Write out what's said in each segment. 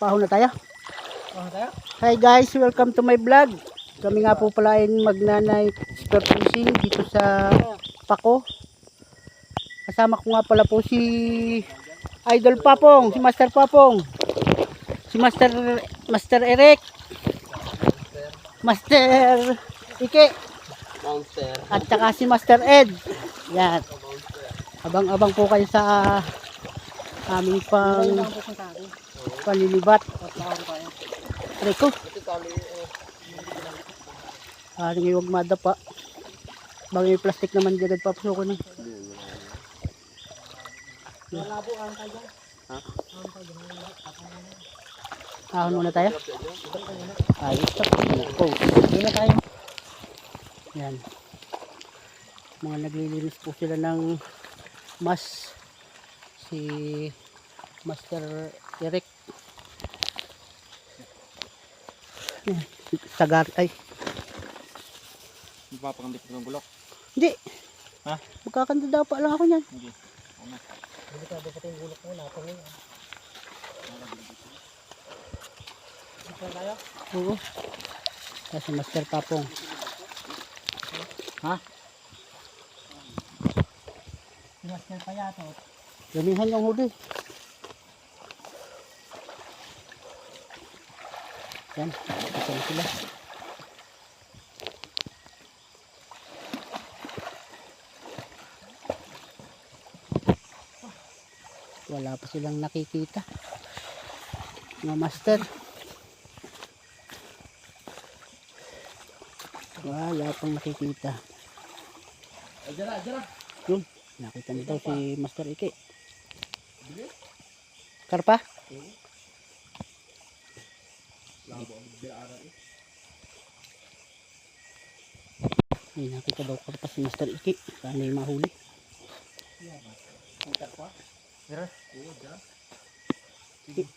Pahon na tayo. Hi guys, welcome to my vlog. Kami nga po pala ay magnanay sport fishing dito sa Paco. Kasama ko nga pala po si Idol Papong, si Master Papong, si Master Eric, Master Ike, at saka si Master Ed. Yan. Abang-abang po kayo sa aming panlilibat. Reko. Aring iwag madapa. Bagay may plastic naman dyan papasok ko na. Ahon muna tayo. Ayos na po. Hindi na tayo. Yan. Mga naglilinis po sila ng mas. Si Master Eric. Sagar ay. Magpapakandit ng bulok. Hindi. Ha? Magkakandida pa lang ako niyan. Hindi. Ano? Hindi ka dapat yung bulok mo na ako ngayon. Ito tayo? Oo. Kasi Master Papong. Ha? Si Master Payato. Gamihan yung huli. Yan, ito sila. Wala pa silang nakikita. Mga master. Wala pang nakikita. Ajara. Yun, nakita nito si Master Ike. Karpa? Ay, nakita daw karpa si Master Ike. Sana yung mahuli.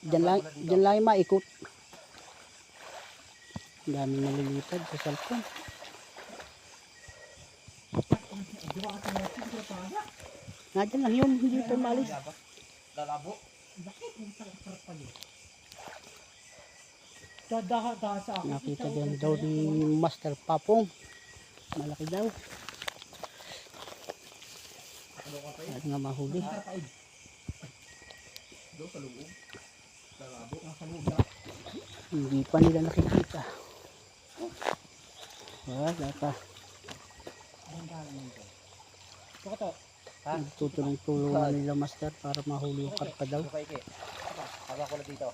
Diyan lang yung maikot. Ang daming nalilipad sa cellphone. Nadyan lang yun, hindi ito malis. Lalabo. Nakita din daw ni Master Papong. Malaki daw. At nga mahuli. Hindi pa nila nakikita. Wala pa. Tutulong-tulungan nila Master para mahuli yung karpa daw. Haba ko na dito.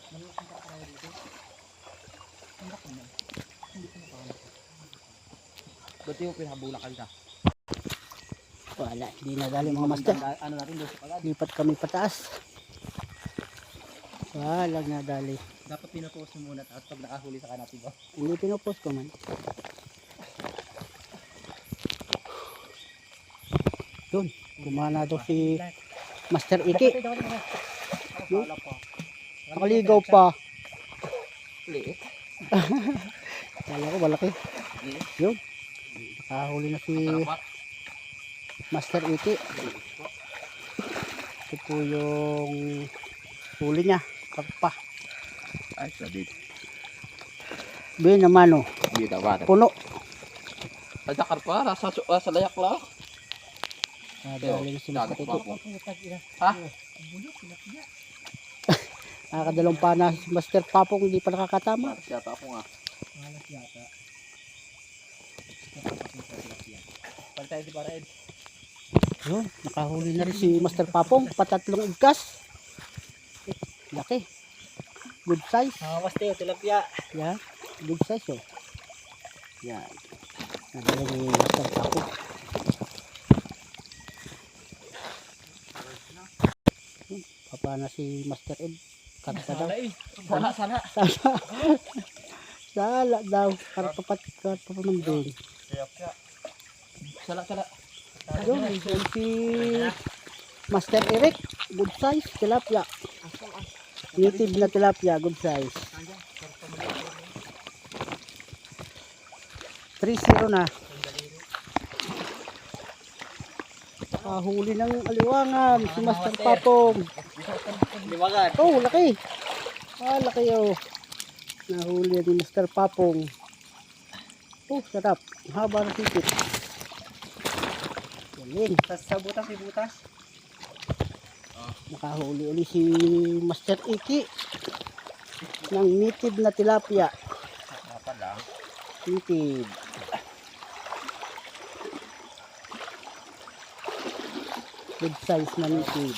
Buti yung pinabulakan ka. Wala, hindi nadali mga Master. Ano natin doon sa pagad? Lipat kami pataas. Wala nadali. Dapat pinapost mo muna at pag nakahuli sa kanati ba? Hindi pinopost ko man. Yun, kumana daw si Master Ike. Yun. Nakaligaw pa. Liit. Kala ko malaki. Yun. Nakahuli na si Master Ike. Ito po yung huli niya. Karpa. Ay, sabi. Bin naman o. Dito ba? Puno. Ay, karpa. Sa layak lang. Nadali na si Master Ike. Ha? Nakakadalong pa na si Master Papong, hindi pa nakakatama. Malas yata ako nga. Malas yata. Pantay di para Ed. Yun, nakahuli na rin si Master Papong. Patatlong igkas. Laki. Good size. Master, tilapia. Yan. Good size oh. Yan. Nadali ni Master Papong. Papa na si Master Ed. Karpa daw. Wala sana. Sala daw. Karpa pa man din. Sala. Yun, yun si Master Eric. Good size. Tilapia. Native na tilapia. Good size. 3-0 na. Huli ng aliwangan si Master Papong. Liwangan. Oh, laki. Laki oh. Nahuli ni Mr. Papong. Oh, sarap. Haba ng sipit. Galing. Sa butas, may butas. Nakahuli ulit si Master Iki ng native na tilapia. Mapa lang. Native. Good size na native.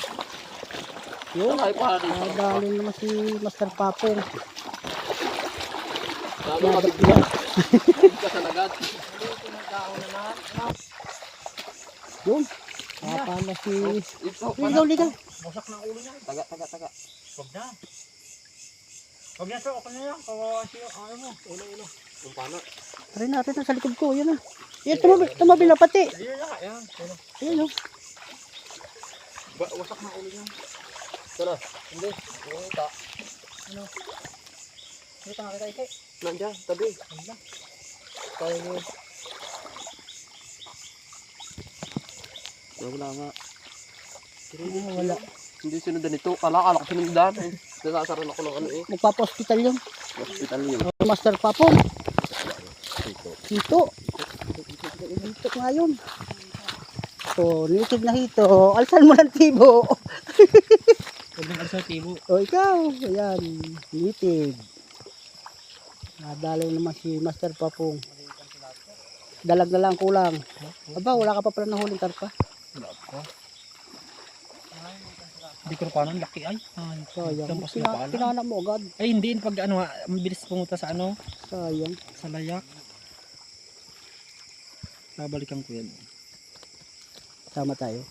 Yun. Ay, paano dito? Nadali naman si Master Papong. Sabi mabigyan. Ka sa lagad. Yun. Kapala si... Ito, Ligaw. Busak ng ulo niya. taga. Huwag na. Huwag na, sir. Okay na yan. Kawawa siya. Ano mo? Ulo. Yung pana. Try natin sa likod ko. Yan na. Yan, tumabi na pati. Ayun na. Ayan. Ulo. Ayan o. Wasak na ulo niya. Tara. Hindi. Ito. Dito nga kita, Ike. Nandiyan, tabi. Kaya nyo. Wala nga. Wala. Hindi sinundan ito. Kala ko sinundan. Nasasaran ako ng ano eh. Magpapa-hospital yun. Hospital yun. Master Papong. Hito. Hito nga yun. So, native na hito. Alsan mo ng tibo. Huwag nang alsa tibo. O ikaw. Ayan. Native. Nadali naman si Master Papong. Dalag na lang kulang. Aba, wala ka pa pala nahuling karpa. Wala ko. Hindi ko paano laki ay. Sayang. Lampas na pala. Pinana mo agad. Ay hindi pag ano, mabilis pumunta sa ano, Sayang. sa layak. Babalikan ko yan. Sama tayo.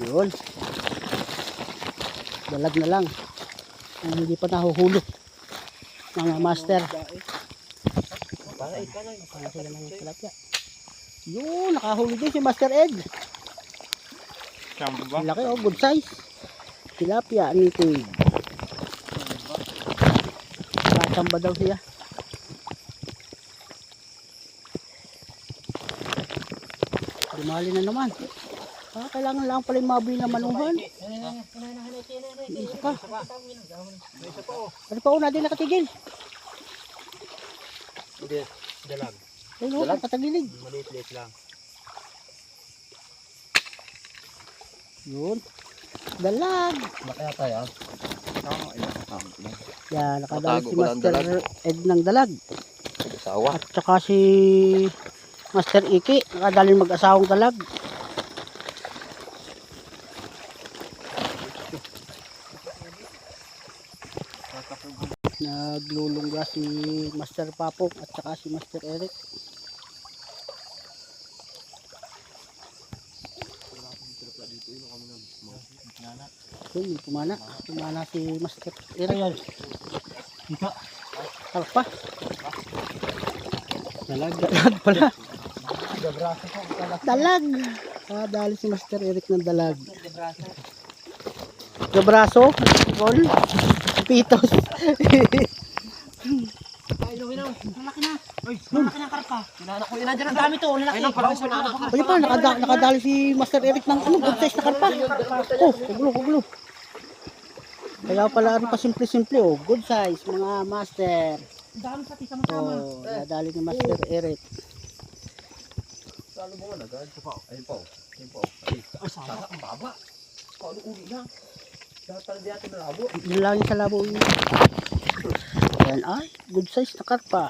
Yun. Dalag na lang. Ang hindi pa nahuhulog. Mga master. Para sila ng tilapia. Yun, nakahuli din si Master Ed. Siyempre ba? Laki oh, good size. Tilapia, native. Tatamba daw siya. Dumali na naman. Kailangan lang pala yung mabili na manuhan. Isa pa. Ano pa una din nakatigil? Hindi, dalag. Ayun, nakatagilid. Maliit-liit lang. Yun. Dalag. Laki yata yan. Yan, nakadali Matago si ko ng Master dalag. Ed ng dalag. Sawa. At saka si Master Iki, nakadali mag-asawang dalag. Naglulungga si Master Papok at saka si Master Eric. Yun, may pumana. Pumana si Master Eric. Dito. Kalpa. Dalag pala. Dalag. Dali si Master Eric ng dalag. Gabraso. Gol. Pitos. Ay, luminaw. Malaki na. Uy, malaki na karpa. Inanak ko yun. Nandiyan Ang dami to, lalaki. Ayun, parang sinanak ko. Ayun pa, nakadali si Master Eric ng ano, good size na karpa. Oh, kuglo. Kaya pala ano pa simple-simple oh, good size mga master. Ang dami pati sama-sama. Oh, nadali ni Master Eric. Salo mo nga agad. Ayun po. Ay, sama. Ang baba. Paano uli lang? Dapat di atin na labo. Yun lang yung sa labo yun. Ayan ay, good size na karpa.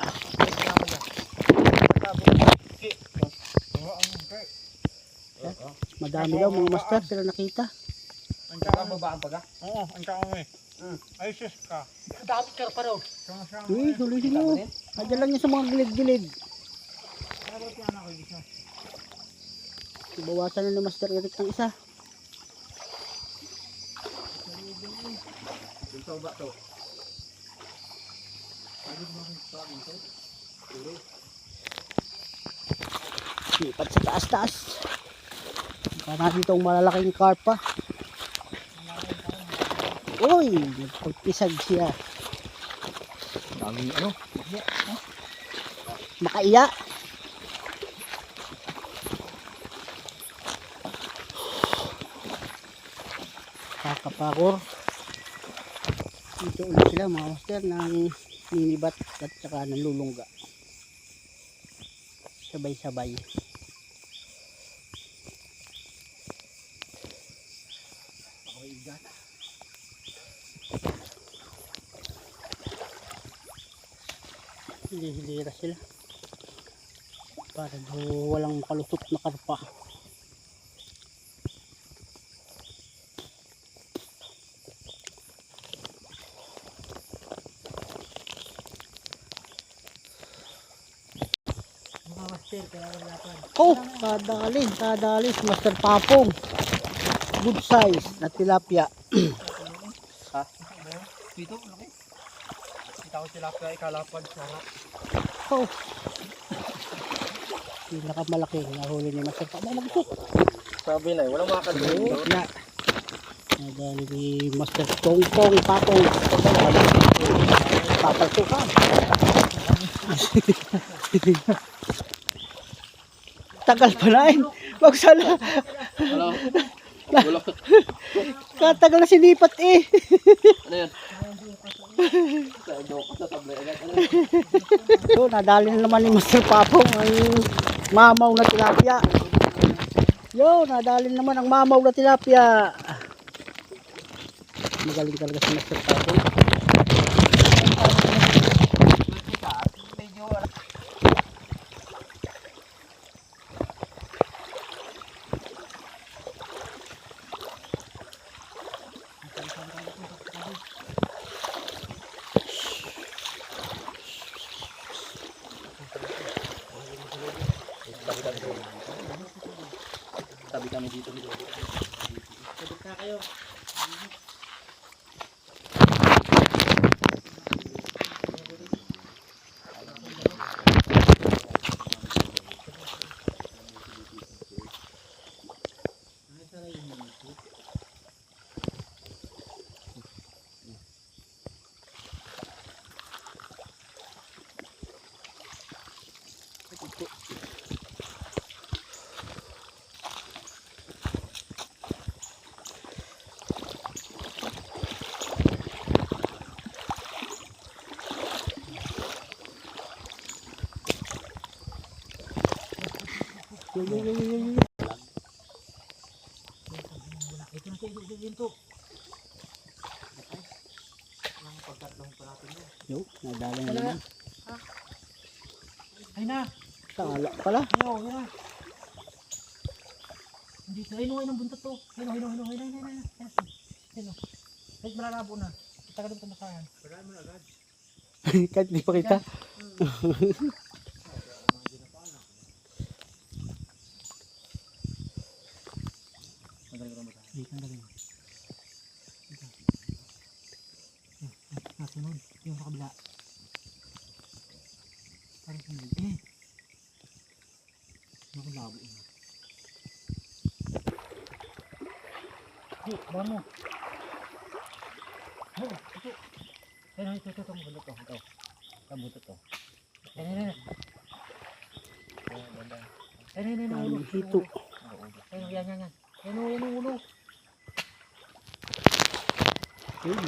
Madami daw mga master sila nakita. Ang Ang baba ang paga. Oo, ang taong eh. Ay, sis ka. Ang dami karpa raw. Uy, huli sila oh. Nadyan lang yun sa mga gilid-gilid. Ibawasan na ni Master Eric ng isa. Sa baba to. Lipat sa taas-taas. Para dito ang malalaking karpa. Uy, nagpagpisag siya. Daming ano? Makaiya. Kakapakor. Dito ulit sila mga master ng minibat at saka ng lulungga. Sabay-sabay. Hilira sila. Para daw walang makalusot na karpa. Mga master, kaya wala pa. Oh, kadali si Master Papong. Good size na tilapia. Ha? Dito, laki. Kita ko sila kaya ikalapad. Sarap. Oh. Pinakamalaki nahuli ni Master Papong. Magusok. Sabi na, walang makakalimutan. Oh, na. Nadali ni Master Tongpong Papong. Papaltukan. Tagal pa na eh. Magsala. Ano? Wala. Katagal na sinipat eh. Ano yan? Sa joke sa tablay agad. Ano? So, nadali na naman ni Master Papong ang mamaw na tilapia. Yo, nadali naman ang mamaw na tilapia. Magaling talaga si Master Papong. Sabi kami dito. Sabit na kayo. Ito na siya, ito. Ang pagkatlong pa natin yun. Yo, nadali na naman. Ay na! Tala pala. Ayun, yun na. Hindi sa ayun, ayun ang buntot to. Ayun. Kahit malalabo na. Kita ka doon kumasayan. Pagkaan mo na agad. Kahit di pa kita. Galing. Nasunod. Yung sa kabila. Parang sunod. Nakulabo na. Bahan mo. Ito. Ayun, ito. Ang bulot to. Ito. Ang bulot to. Ayun. Ang hito. Ayun, yan. Yan ang ulo. Ayun,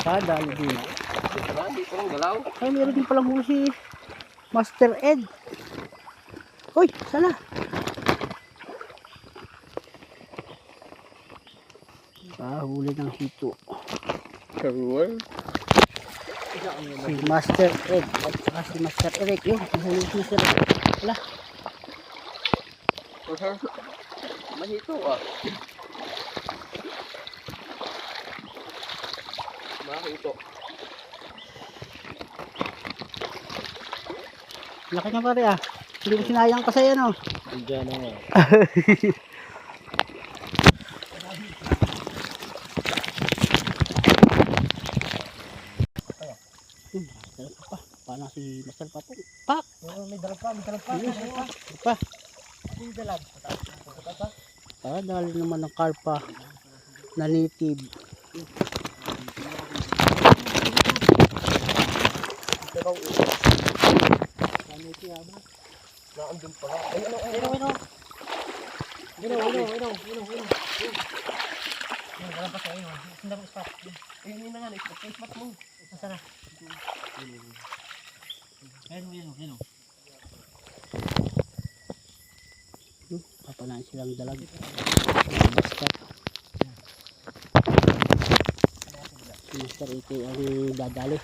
kadali din. Hindi ko lang galaw. Ay, meron din palang huli si Master Ed. Uy, sana. Huli ng hito. Karuwal. Si Master Ed at saka si Master Eric. Yun, huli si Master Ed. Wala. Mahito ah. Mahito. Laki niya pare ah. Hindi mo sinayang kasi ano. Diyan na nga. Paano si Master Papong? Pak! May dalag pa. Pa. May dalag. Dali naman ng karpa na native. Naandun pala. Ayun. Wala pa sa'yo. Sunda mo spot. Ayun na nga, spot mo. Nasaan na? Ayun. Papanaan silang dalag. Basta. Si Master AK ang dadali.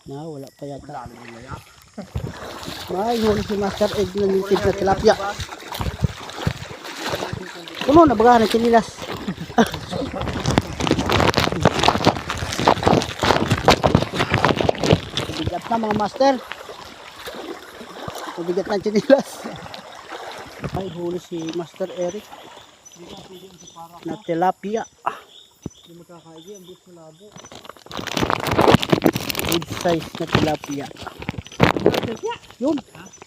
Wala pa yata. May huli si Master Egg ng native na tilapia. Puno na baga ng kinilas. Bigat na mga master. Bigat ng kinilas. May huli si Master Eric na tilapia. Hindi magkakaigi. Ang bis malabo. Good size na tilapia. Yun.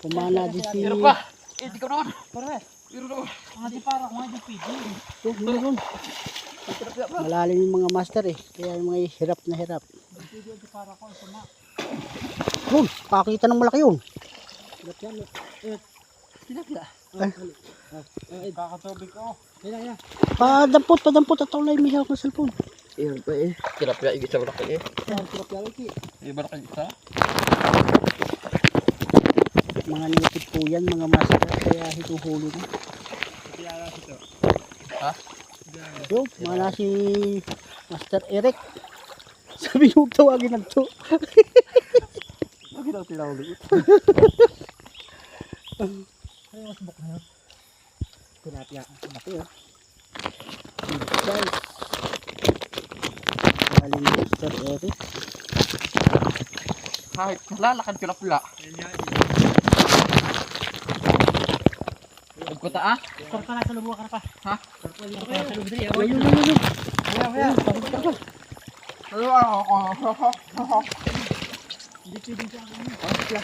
Kumana din si... Meron pa. Di ka naman. Pare. Meron naman. Mga di para mga di pwede. Yun, meron. Malalim yung mga master eh. Kaya yung mga hirap na hirap. Pwede di para ko. Sama. Yun, pakita ng malaki yun. Tilapia. Kakatubig ko. Yan. Padampot at taulay may hawak ng cellphone. Ayun pa eh. Tilapia, igit sa malaki eh. Tilapia lagi. Ay, malaki isa. Mga native po yan, mga master. Kaya hituhuli na. Ha? Yun, mga na si Master Eric. Sabi nyo, tawagin na to. Lagi daw tinawag. Ano yung subok na yun? Tilapia. Laki oh. Guys. Galing Master Eric. Kahit lalakad ka na pula. Nagkuta ah? Korka na sa lubuha ka na pa. Ha? Korka na sa lubuha. Ayun. Hindi pwede siya.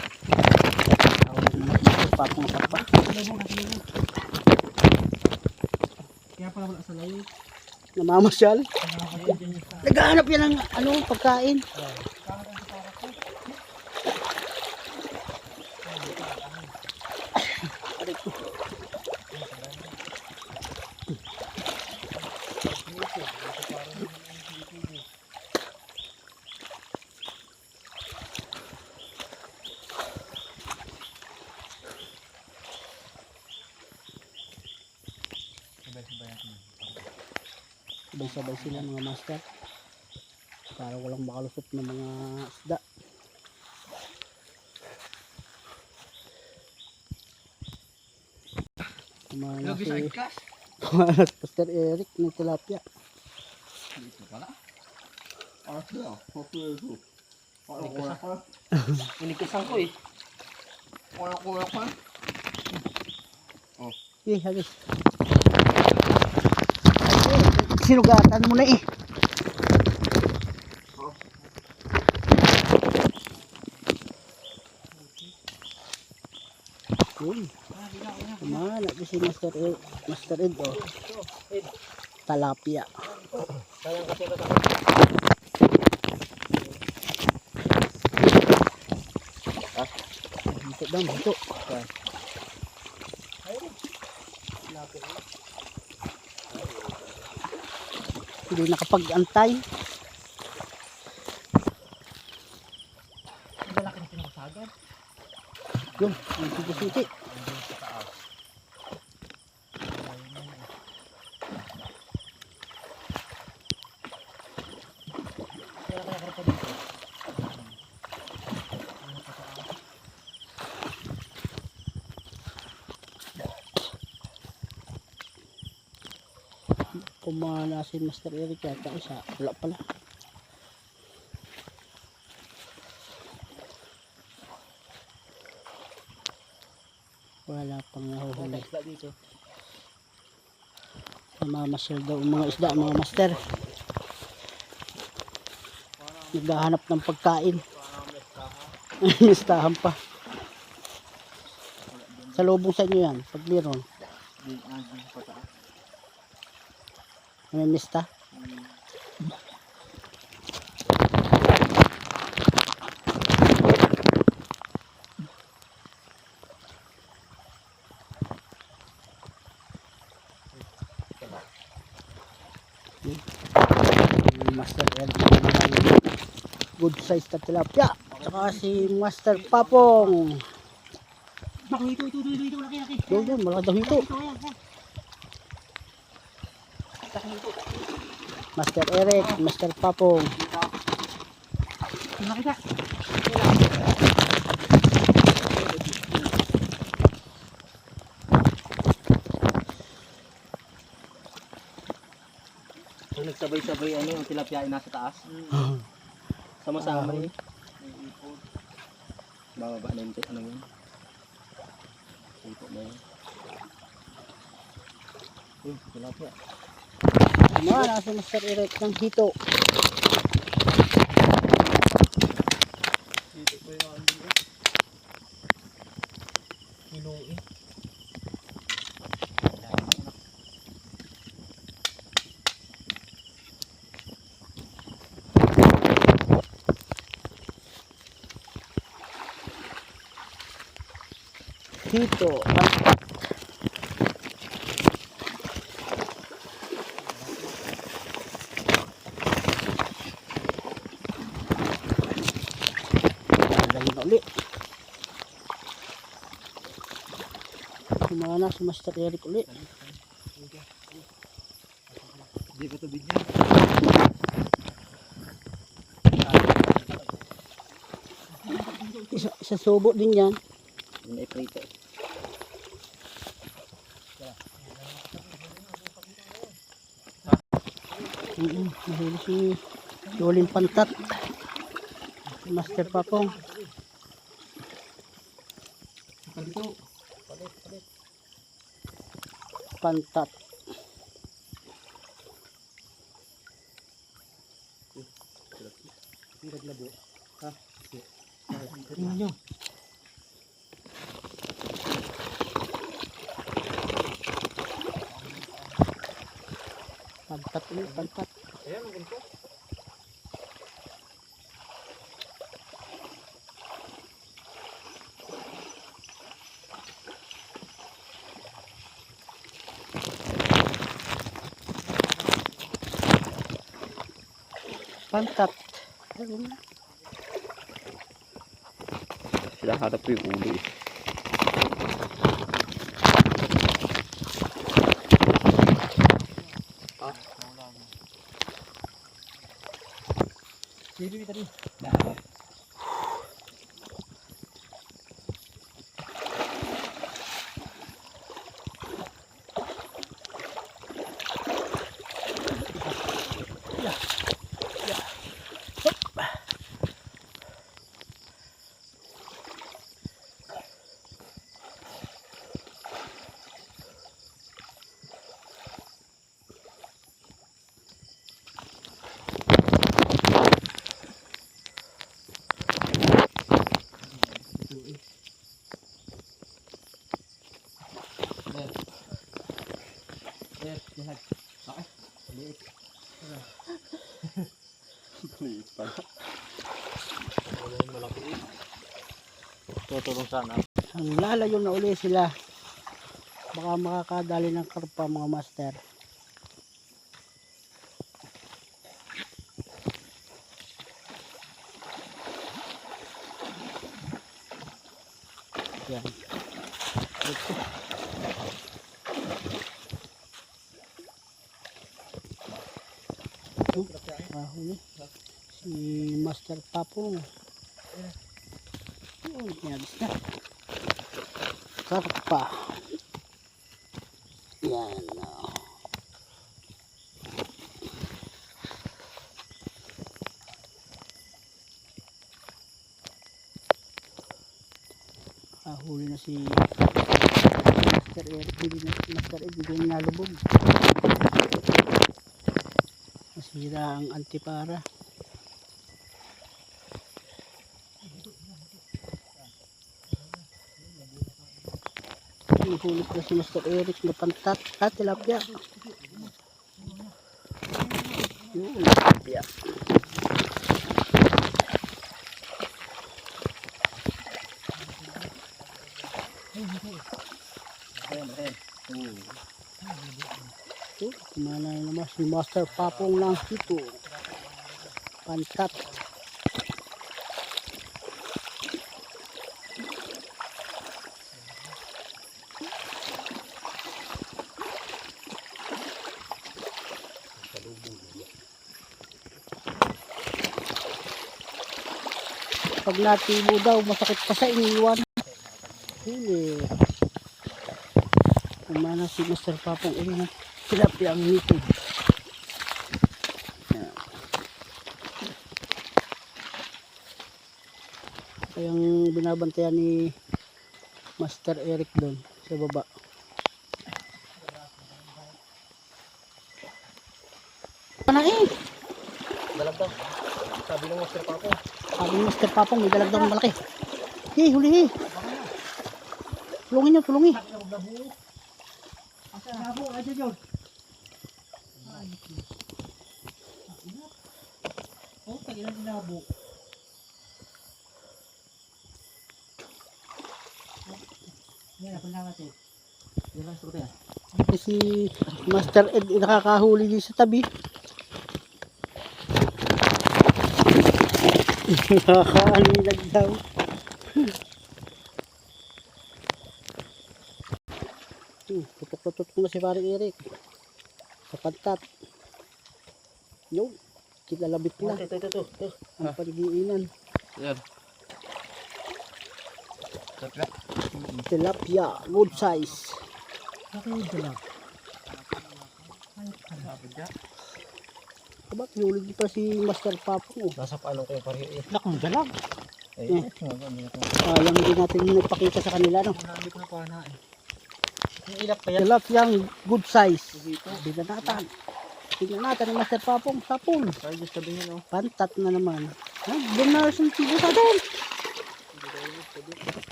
Papang sapa. Kaya pala wala sa layo. Namamasyal. Naghahanap yan ng pagkain. Sabay-sabay sila mga master. Para walang makalusot ng mga isda. Kumana si Master Eric ng tilapia. Dito pala. Inikisan ko eh. Kuya ko. Hagis. Sinugatan mo na eh. Yun. Kumana si Master Ed oh. Talapia. Sayang kasi ito. Dito. Hindi nakapag-antay. Malaki na pinakasagan. Yun, yung siti-siti. Kumana si Master Eric yata isa. Wala pala. Wala pang nahuhuli. Namamasyal daw ang mga isda, mga master. Naghahanap ng pagkain. Mistahan pa. Sa lubong sa inyo yan, pag meron. May mista. Ayan, good size na tilapia. Tsaka si Master Papong. Bako, ito, laki. Yun, malaki daw ito. Ayan. Master Eric, Master Papong. Laki ka. So, nagsabay-sabay ano yung tilapia ay nasa taas. Sama-sama eh. Bababa na yung ano yun. Ito na yun. Tilapia. Nasa Master Eric ng hito. Hito. Lagyan ulit. Kumana si Master Eric ulit. Hindi ko tubig niya. Isa subo din yan. Yung iprito. Nahuli si Jolin Pantat. Si Master Papong. Pantat. Tingnan nyo. Pantat ulit, pantat. Pantat. Sila harap ko yung ulo eh. Baby, tadi. Liit pala. Wala yung malaki eh. Tutulong sana. Ang lalayo na uli sila. Baka makakadali ng karpa mga master. Yan. Ito. Huli. Si Master Papong. Oh, niyabis na. Karpa. Yan. Huli na si Master Eric. Master Eric hindi na nalubog. Nasira ang antipara. Nahulog na si Master Eric na pantat at tilapia. Yun, tilapia. Kumana naman si Master Papong lang ito. Pantat. Pag natibo daw, masakit pa sa iniwan. Hindi. Kumana si Master Papong ayun, tilapia ang nitid. Yung binabantayan ni Master Eric doon sa baba. Ano eh? Dalagdag. Sabi ng Master Papo. Sabi ni Master Papong may dalagdag ng malaki. Hey, huli eh. Tulungin nyo, tulungin. Ang labo, aja yun. Oh, tagilan ng labo. Yan, napunta natin. Yan lang suot yan. Si Master Ed nakakahuli din sa tabi. Nakakaanilag daw. Tutok-tutok na si Pare Eric. Sa pantat. Yung, kilalabit na. Ito. Ang panigiinan. Yan. Tilapia, good size. Bakit yun lang? Aba, pinulog pa si Master Papong. Nasa paano kayo pareho eh. Lakong dalag. Sayang din natin nagpakita sa kanila, no? Hindi ko na pana eh. Yung ilap pa yan. Tilapia, good size. Tignan natin. Tignan natin ang Master Papong sapon. Kaya gusto sabihin oh. Pantat na naman. Ay, doon na sa tibo sa atin.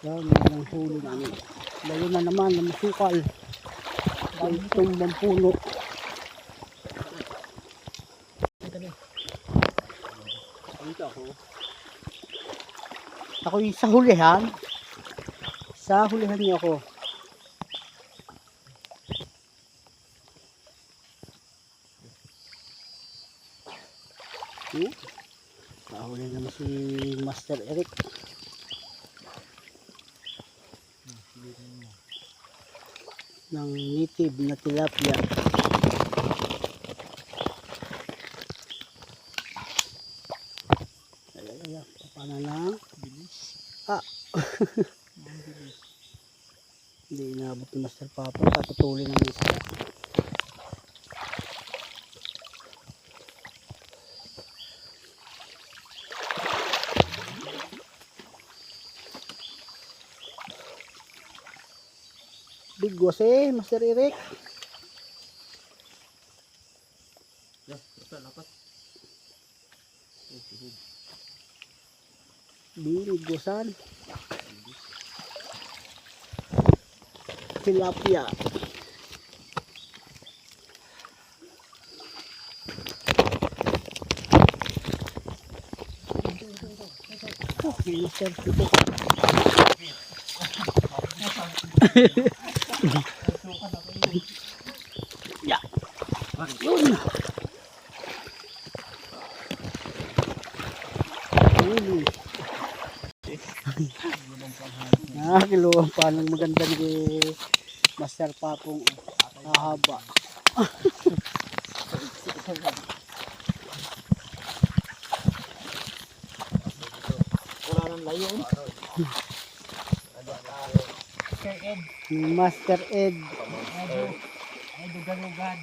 Yan, ang huli namin. Layo na naman na masukal. May tumbang puno. Dito ako. Ako yung sa hulihan. Sa hulihan niyo ako. Kahuli naman si Master Eric. Ng native na tilapia. Ayan. Paano na? Ah. Hindi inaabot ni Master Papa. Katutulin ng isa. Bigwas eh, Master Eric. Dapat. Bigwasan. Tilapia. Oh, Master Eric. Ya. Yun. Kiluwang pa ng maganda ni Master Papong. Haba. Wala nang layo. Master Ed. Ay, dugan-dugan.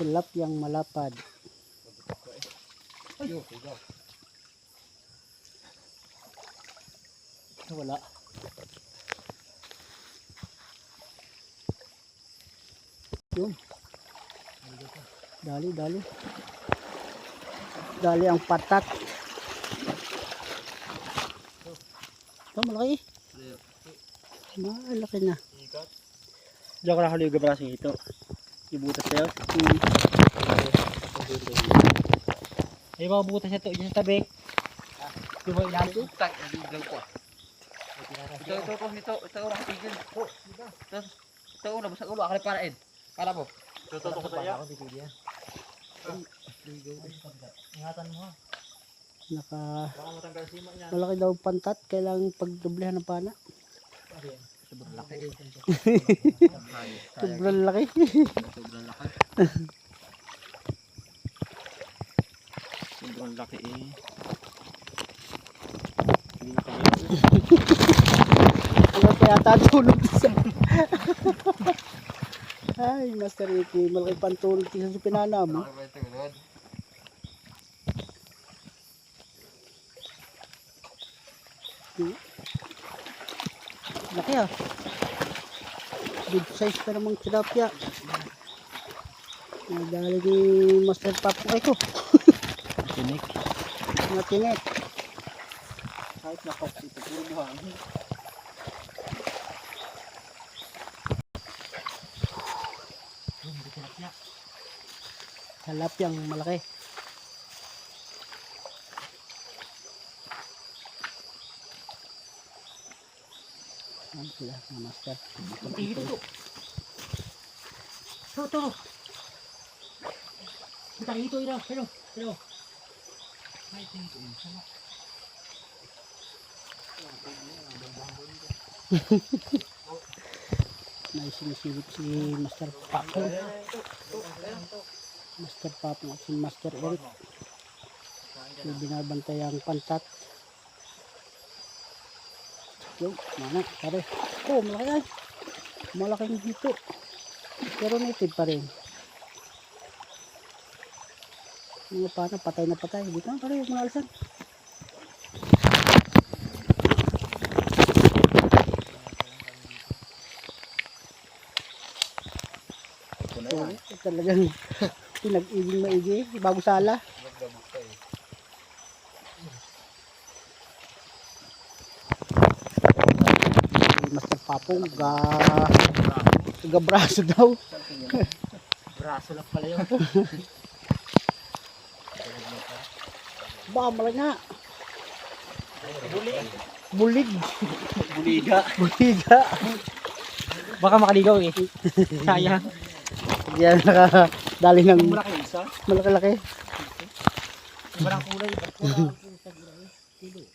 Tilapiyang malapad. Wala. Yun. Dali. Dali ang patat. Ito, malaki. Malaki na. Ikat. Diyan ko nakahuli yung gabrasing ito. Ibutas na yun. Ay, mga butas ito. Diyan sa tabi. Yung mga ilalim. Tak, nagiglaw ko. Ito, nito. Ito, nakapigil. Ito, nabasag ulo. Akala para Ed. Para mo. Ito, ko tayo. Ingatan mo ha. Baka matanggal sima niya. Malaki daw pantat. Kailangan pagdublehan ng pana. Sobrang laki. Sobrang laki. Sobrang laki. Sobrang laki eh. Hindi na kaya. Wala kaya tatulog sa... Ay, Master Ricky. Malaki pantulog sa pinana mo. Laki ba ito, Lord? Laki ah. Good size pa namang tilapia. Dahil ni Master Papo. Ay ko. Tinik. Mga tinet. Kahit nakop ito, puro buhangin. Tilapia ang malaki. Ano sila mga Master? Ito to. Ito. Kita ito ito. Hello. Ay, ito. Sama. May sinisilip si Master Papo. Master Papo at si Master Eric. Yung binabantay ang pantat. Yung, mana, pare. Oh, malaki ay. Malaking hito. Pero native pa rin. Mga pana, patay na patay. Dito na pare, mga alisan. So, talagang pinag-ibig maigi. Bago sala. Master Papong gabraso daw. Braso lang pala yun. Ba, malaki nga. Bulig. Buliga. Buliga. Baka makaligaw eh. Sayang. Yan nakadali ng Malaki isa. malaki-laki. Ibarang kulay. Ibarang kulay.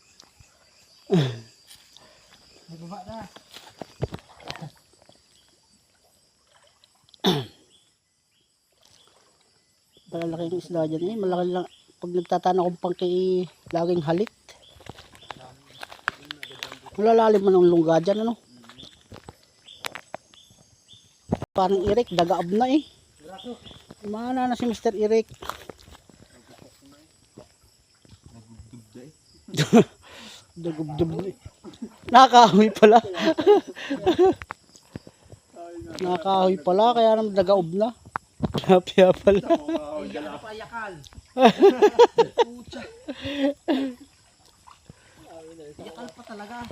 Nagbaba na. Malalaki yung isda dyan eh. Malaki lang. Pag nagtatana kong pangki, laging halik. Malalalim mo ng lungga dyan, ano? Parang Eric, dagaab na eh. Mana na si Mr. Eric. Dagubdub na eh. Nakakahoy pala. Nakakahoy pala, kaya naman dagaob na. Tilapia pala. Payakal. Yakal pa talaga.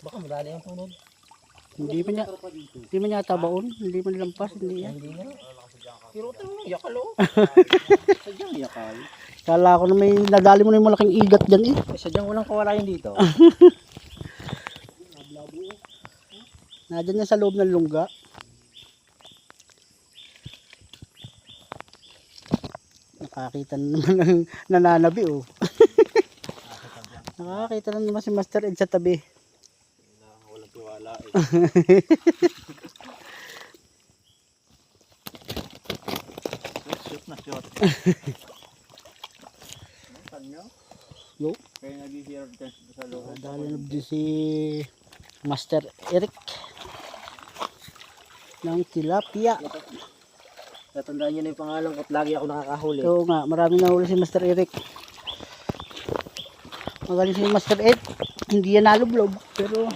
Baka marami ang tunod. Hindi man niya tabaon, hindi man lampas, hindi yan. Pero ito mo, yakal o. Sadyang yakal. Kala ko na may nadali mo na yung malaking igat dyan eh. Sadyang walang kawalayan dito. Nadyan yan sa loob ng lungga. Nakakita na naman ng nananabi oh. Nakakita na naman si Master Ed sa tabi. Walang tiwala eh. Shoot na shoot. Tanyo? Yo. Kaya nag-hero dance sa loob. Dali na din si Master Eric ng tilapia. Tatandaan niyo na yung pangalan ko at lagi ako nakakahuli. Oo nga, marami na huli si Master Eric. Magaling si Master Ed. Hindi yan nalublob. Pero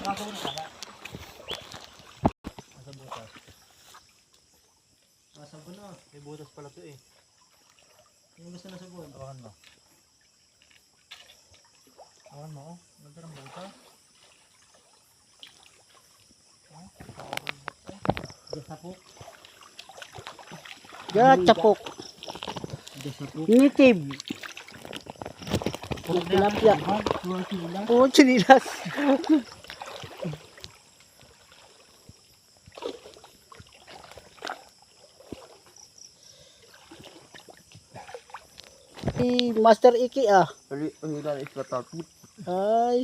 Sabon na. May butas pala to eh. Yung gusto na sabon. Tawakan mo. Awan mo, ganda ng buta. Gasapok. Gatchapok. Gasapok. Native. Puro tilapia. Puro chinilas. Si Master Iki Ang hila is katapit. Ay.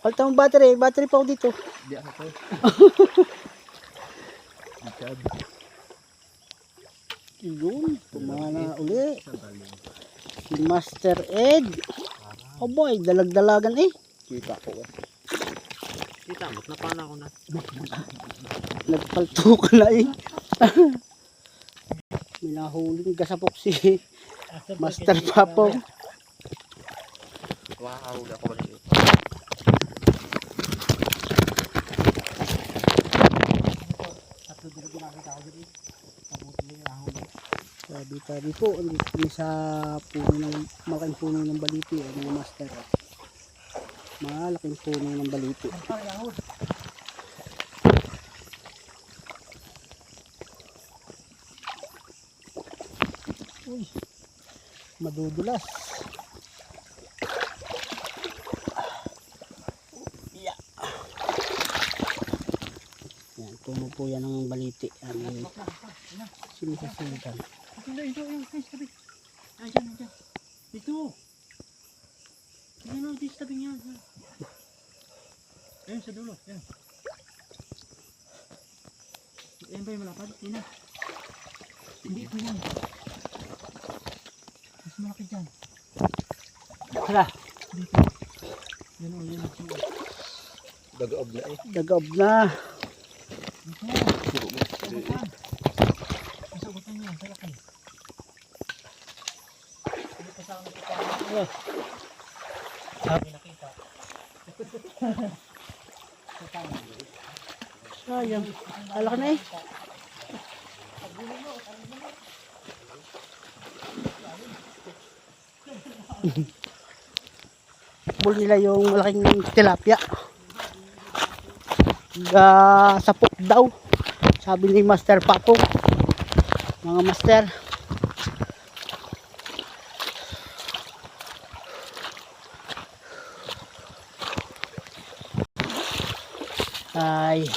Palta mo battery. Battery pa ako dito. Di ako to. Bicad. Yun. Pumana uli. Si Master Ed. Oh boy, dalag-dalagan eh. Kita ko. Kita mo, napana ko na. Nagpalto ka na eh. May nahuling gasapok si Master Papong. Wow, ako ba siya? Tatlo din ang ginakita ko dito. Pabuti din yung ahon. Sabi po, andito kami sa puno ng, malaking puno ng baliti mga master. Malaking puno ng baliti. Ang pala yung ahon. Uy, madudulas. Yeah. Yan, puno po yan ng baliti. Ano, sinisasigan. Ito, yung tabi. Ay, dyan. Ito. Yan o, dito tabi niya. Ayun, sa dulo. Yan. Yan ba yung malapad? Yan na. Hindi ito yan. Mas malaki dyan. Hala, Dito. Yan o, yan. Dagaob na eh. dagaob na. Dito. Siro mo. Sagutan. Sagutan niya, sa laki. Hindi pa sa akin nakita. Sabi nakita. Sayang. Alak na eh. Bul nila yung malaking tilapia. Sapok daw. Sabi ni Master Papong. Mga master. Ay.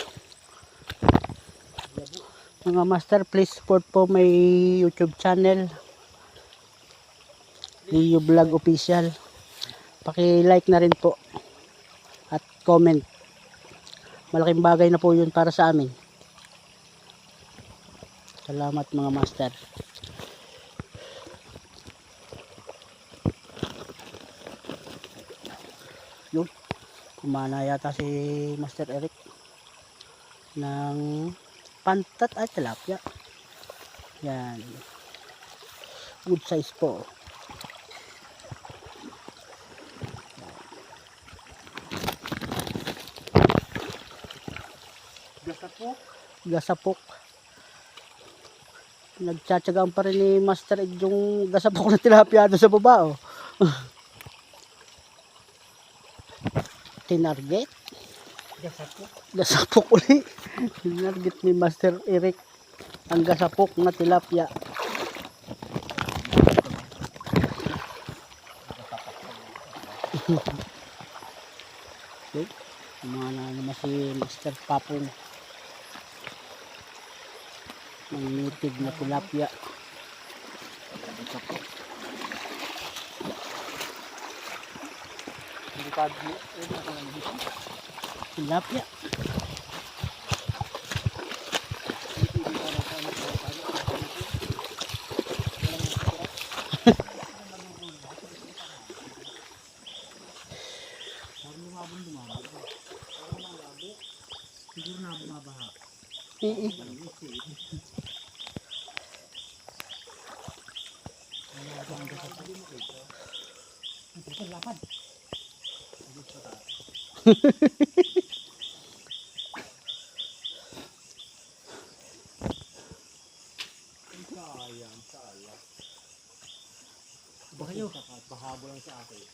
Mga master, please support po my YouTube channel. Leo Vlog Official. Paki-like na rin po at comment. Malaking bagay na po 'yun para sa amin. Salamat mga master. Yun. Kumana yata si Master Eric ng pantat at tilapia. Yan. Good size po. Gasapok. Nagtsatsagaan pa rin ni Master Ed yung gasapok na tilapia doon sa baba. Oh. Tinarget. Gasapok uli. Tinarget ni Master Eric ang gasapok na tilapia. Okay. Mga naman si Master Papong. Ang native na tilapia. Tilapia. Siguro na bumabaha. Lapad. Baka kayo. Bahabo lang sa akin.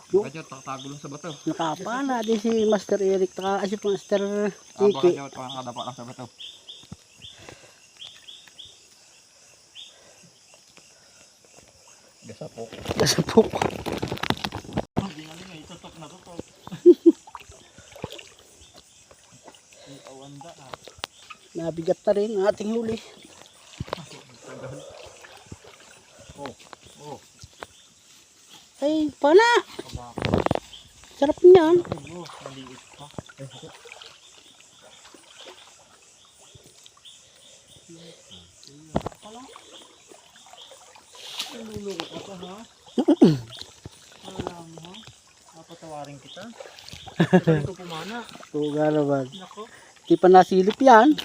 Baka dyan, tago lang sa bato. Nakapana din si Master Eric, si Master Baka Iki. dyan, nakadapa lang sa bato. Gasapok. Gasapok. Hindi nga nga, itutok na tutok. Awanda ah. Nabigat na rin ang ating huli. Oh. Ay, pana! Sarap niyan. Maliit pa. Naluloko ka pa ha? Alam mo ha? Napatawarin kita. Hindi ko pumana. Tuga naman. Nako. Hindi pa nasilip yan.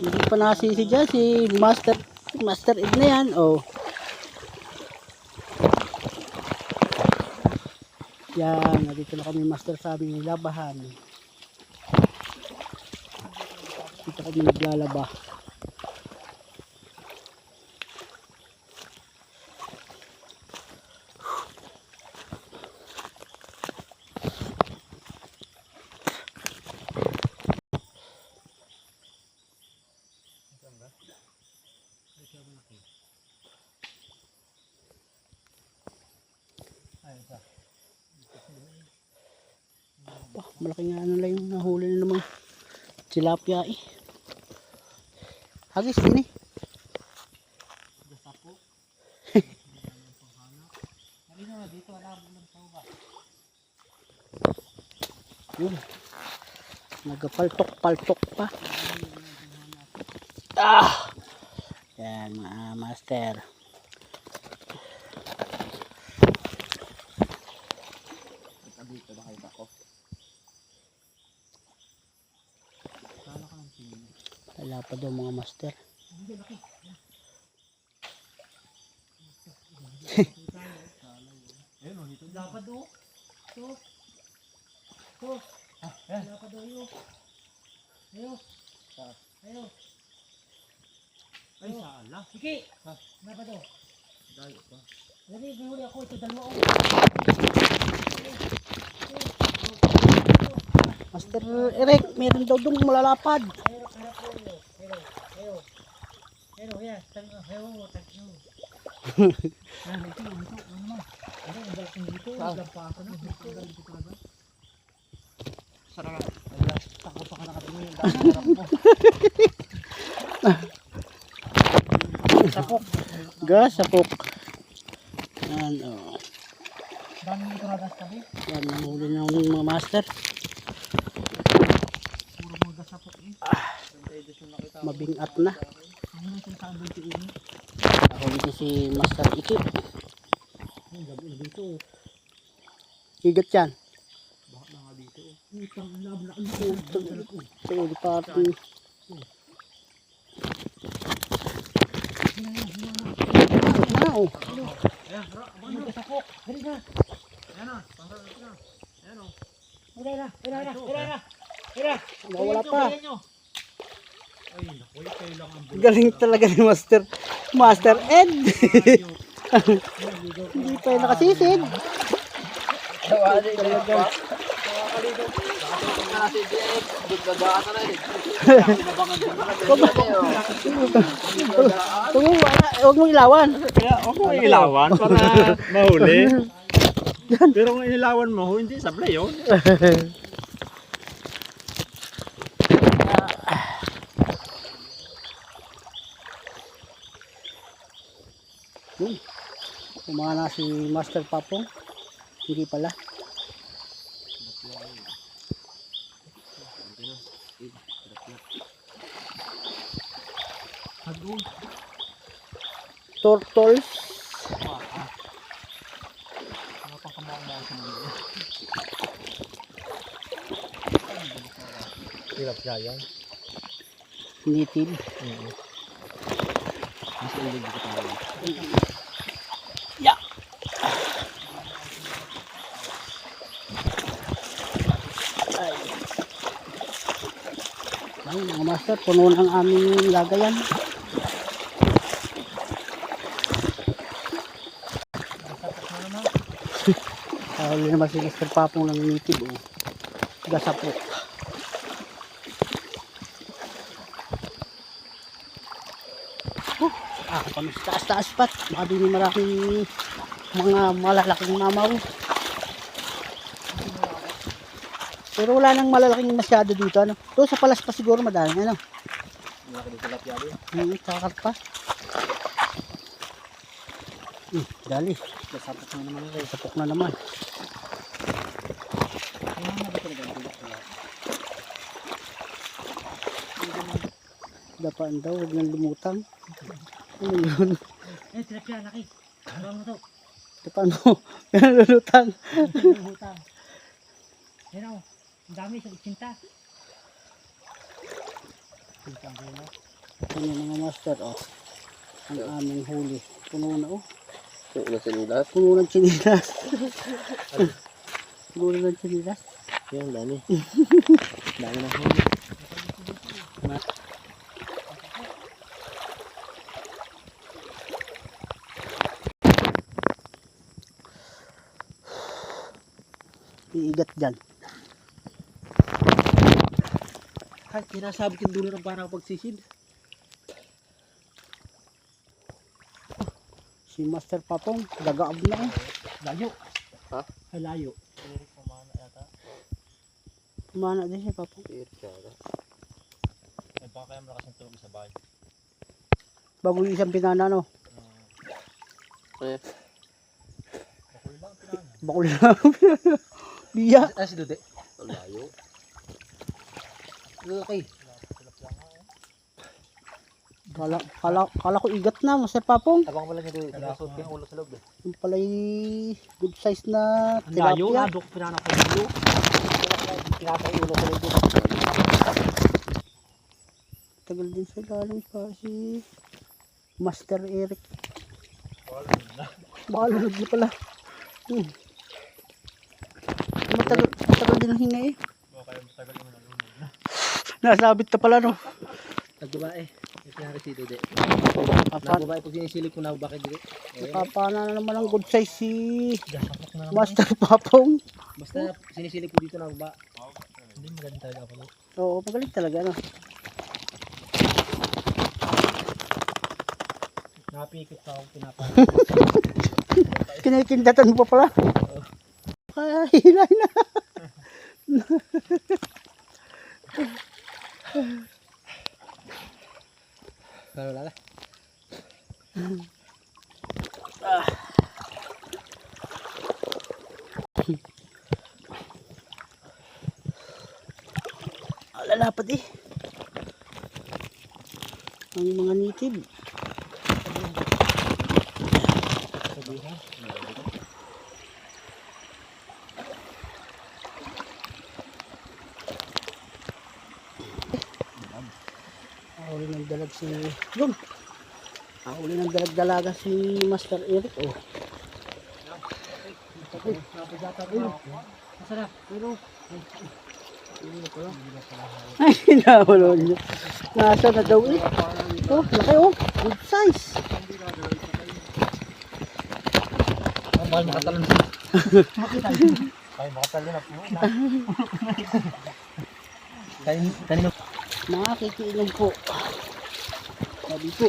Hindi pa nasisi dyan si Master Ed na yan. Oh. Yan, nandito na kami Master sa aming labahan. Dito kami naglalaba. Oh, malaking ano lang yung nahuli na namang tilapia eh. Hagis din eh. Gasapok. Halina na dito, alabo lang sa uba. Yun. Nagpaltok-paltok pa. Ah! Yan, Master. Dito nakita ko. Kala ka ng tingin. Wala pa daw mga Master. Ayun o, dito. Dapat do. To. Dapat do yo. Ayo. Ayo. Ay, sala. Sige. Dapat do. Dayo pa. Lagi huli ako ito dalawa. Master Eric, meron daw dong malalapad. Ayo, ya, tangyo, tangyo. Yan, ito, ano naman? Ano, ang balik ng dito, naglampa ako na. Sarang. Tako pa ka nakatingin yung dami, harap mo. Sapok. Gasapok. Yan, oh. Dami dito na gas tabi. Yan, nahuli ng mga Master. Puro mga gasapok eh. Mabingat na. Ano na sila sa ambul si Uni? Ako dito si Master Iki. Ang gabi na dito. Higat yan. Baka na nga dito. Utang lab na ang dito. Ito, di pa ating... Na, oh. Ayan, tara. Ano gasapok? Dali na. Ayan na. Pangarap na. Ayan o. Ira. Wala pa. Kuya nyo. Ay, naku. Kailangan Galing talaga ni Master Ed. Hindi pa yung nakasisid. Tawali ka Talaga. Nakakaligaw. Nakakaligaw. Dugdadaan na eh. Huwag mong ilawan. Kaya ako may ilawan para mahuli. Pero kung inilawan mo, hindi sablay yun. Kumana si Master Papong. Hindi pala. Hagod. Turtles. Hirap siya yan. Native. Mas ulig dito tayo. Yeah. Ay, mga Master, puno ng aming lagayan. Huli naman si Mr. Papong ng native. Oh. Gasapo. Kami sa taas-taas pat. Baka din maraming mga malalaking mamaw. Pero wala nang malalaking masyado dito. Ano? Doon sa palas pa siguro madami. Ano? Malaki din tilapia din. Kakar pa. Dali. Nasapok na naman ito. Sapok na naman. Dapaan daw. Huwag nang lumutang. Ano yun? Tilapia, laki. Ano mo to? Dapaan mo. Yan lulutang. Hutang. Yan o. Ang dami sa itsinta. Ano yung mga master. Oh. Ang aming huli. Puno na oh. Puno sa nilas. Puno ng chinilas. Puno ng chinilas. Yan, dami. Dami na huli. Iigat dyan. Ay, kinasabi kong dulo ng parang pagsisid. Si Master Papong. Gagaab na oh. Layo. Ha? Ay, layo. Pumana din si Papong. Ay, baka kaya malakas ng tulog sa bahay. Bago yung isang pinana no. Eh. Bakul lang. Biya. Ah, si Dude. Ang layo. Laki. Kala ko igat na Master Papong. Abang pala niya doon. Nakasuot ko yung ulo sa loob eh. Yung pala'y good size na Ang layo. tilapia. Nadok pinana ko yung ulo. Pinasa yung ulo sa loob. Tagal din sa ilalim pa si Master Eric. Baka lunod na pala. Matagal din ang hinga eh. Baka kaya matagal naman ang lunod na. Nasabit na pala no. Nagbabae. Yung pinari si Dude. Papa, Nagbabae pag sinisilip ko na bakit Dude. napapana na naman ang good size si Gasapok na naman. Master Papong. Basta sinisilip ko dito na ba. Hindi magaling talaga ako. Oo, magaling talaga no. Napikit pa ako pinapano. Kinikindatan mo pa pala. Kaya hilay na. Pero wala. Lalapad eh. Ang mga native. Ahuli ng dalag si Yun. Ahuli ng dalag-dalaga si Master Eric. Oh. Masarap. Pero Ay, hinahulon niya. Nasa na daw eh. Oh, laki oh. Good size. ang mahal makatalon. Ay, makatalo na po. Kanino? Nakikiinom po. Sabi po.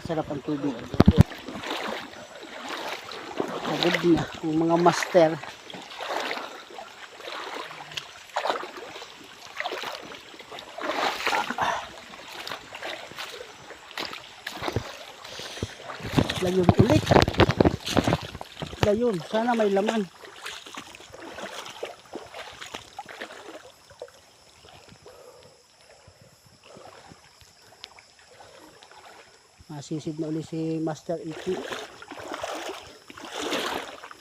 Sarap ang tubig. Pagod na ang mga master. Layon ulit. Layon. Sana may laman. Masisid na ulit si Master Iki.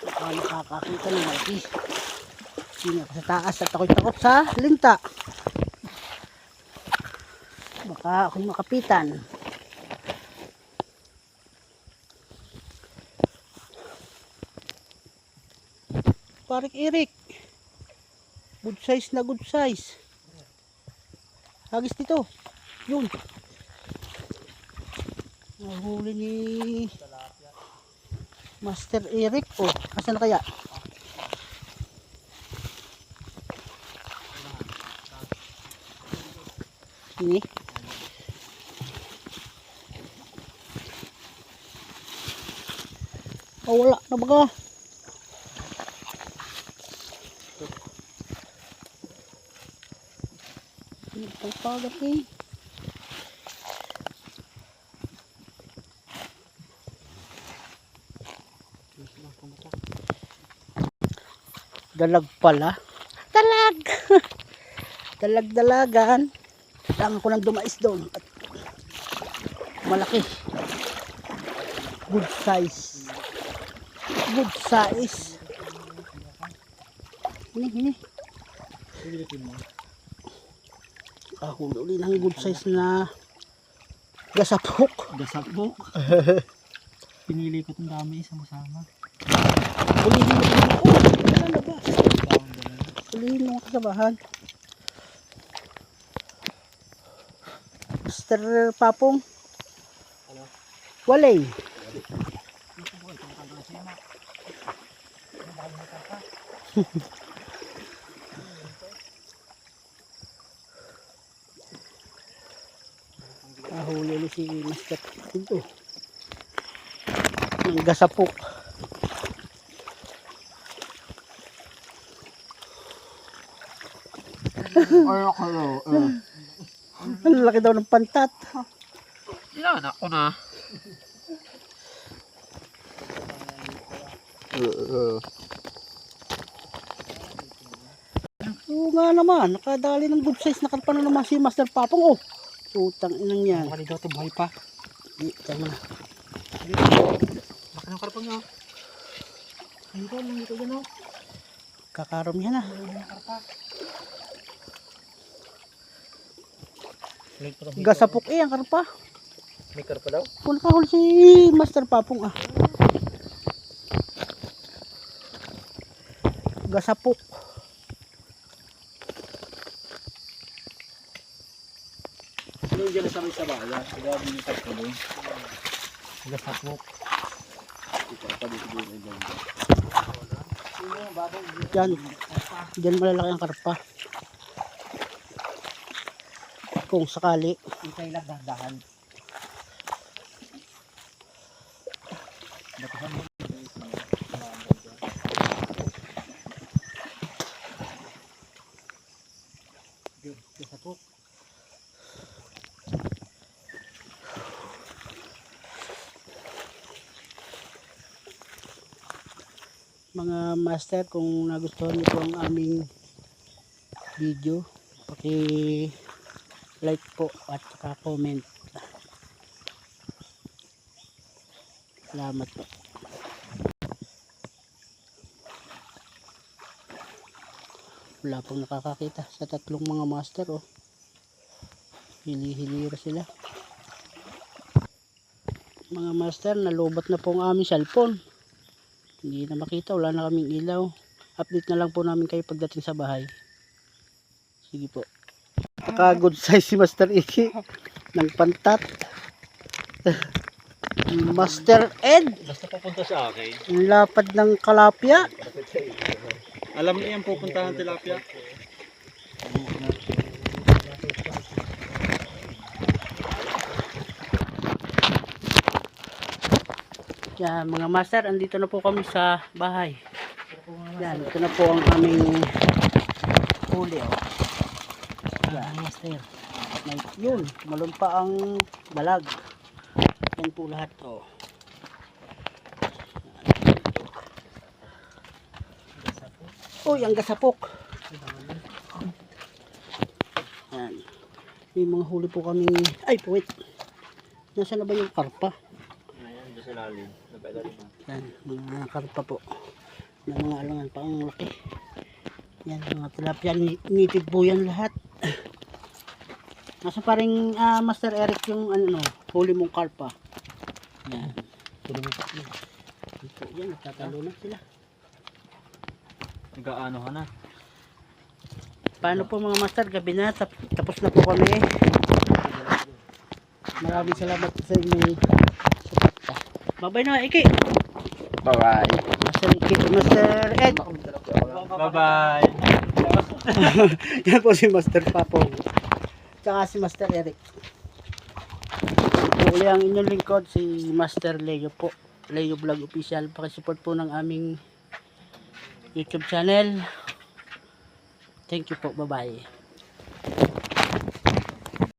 Baka makakakita ng malaki. Sino sa taas at ako'y takot sa linta. Baka ako'y makapitan. Parik Eric. Good size na good size. Hagis dito. Yun. Nahuli ni Master Eric. Oh, asan na kaya? Ini. Oh, wala na baga. Ini pagpagat eh. Dalag pala. Dalag! Dalag-dalagan. Kailangan ko nang dumais doon. At malaki. Good size. Good size. Ini. Huli uli ng good size na gasapok. Gasapok. Pinili ko itong dami sama-sama. Ulihin mo din ako. Wala ba? Ulihin mo kasabahan. Mr. Papong. Walay. Huli ulit si Mr. Ito. Ng gasapok. Ang laki daw ng pantat. Yan, ako na. Oo nga naman, nakadali ng good size na karpa na naman si Master Papong. Oh, utang inang yan. Baka dito ito buhay pa. Di, tama na. Baka ng karpang nyo. Nandito dyan o. Kakarom yan ah. Gasapok eh, ang karpa. May karpa daw? Kung nakahuli si Master Papong ah. Gasapok. Ano yung dyan sa may sabayan? Grabe yung karpa doon. Gasapok. Yan. Diyan malalaki ang karpa. Kung sakali. Itay lang dahan. Gasapok. Mga master, kung nagustuhan niyo po ang aming video, like po at saka comment. Salamat po. Wala pong nakakakita sa tatlong mga master. Oh, hili-hilira sila. Mga master, nalubat na po ang aming cellphone. Hindi na makita, wala na kaming ilaw. Update na lang po namin kayo pagdating sa bahay. Sige po. Good size si Master Iki ng pantat. Master Ed, Basta papunta sa akin. ang lapad ng kalapya. Alam niya yung pupuntahan tilapia. Yan, mga master, andito na po kami sa bahay. Yan, ito na po ang aming huli. Oh. Yan, master. Yun, malun pa ang dalag. Yan po lahat. Oh. Uy, ang gasapok. Yan. May mga huli po kami. Ay, wait. Nasaan na ba yung karpa? Ayan, doon sa lalim. Yan, mga karpa po. Na mga alangan pa ang laki. Yan, mga tilapia. Nitid po yan lahat. Nasa pa rin Master Eric yung ano, huli mong karpa. Yan. Ito yan, nagtatalo na sila. Nag-aano ka na? Paano po mga master, gabi na, tapos na po kami. Maraming salamat sa inyo. Bye-bye na, Iki. Bye-bye. Master Iki, Master Ed. Bye-bye. Yan po si Master Papong. Tsaka si Master Eric. Uli ang inyong lingkod, si Master Leo po. Leo Vlog Official. Pakisupport po ng aming YouTube channel. Thank you po. Bye-bye.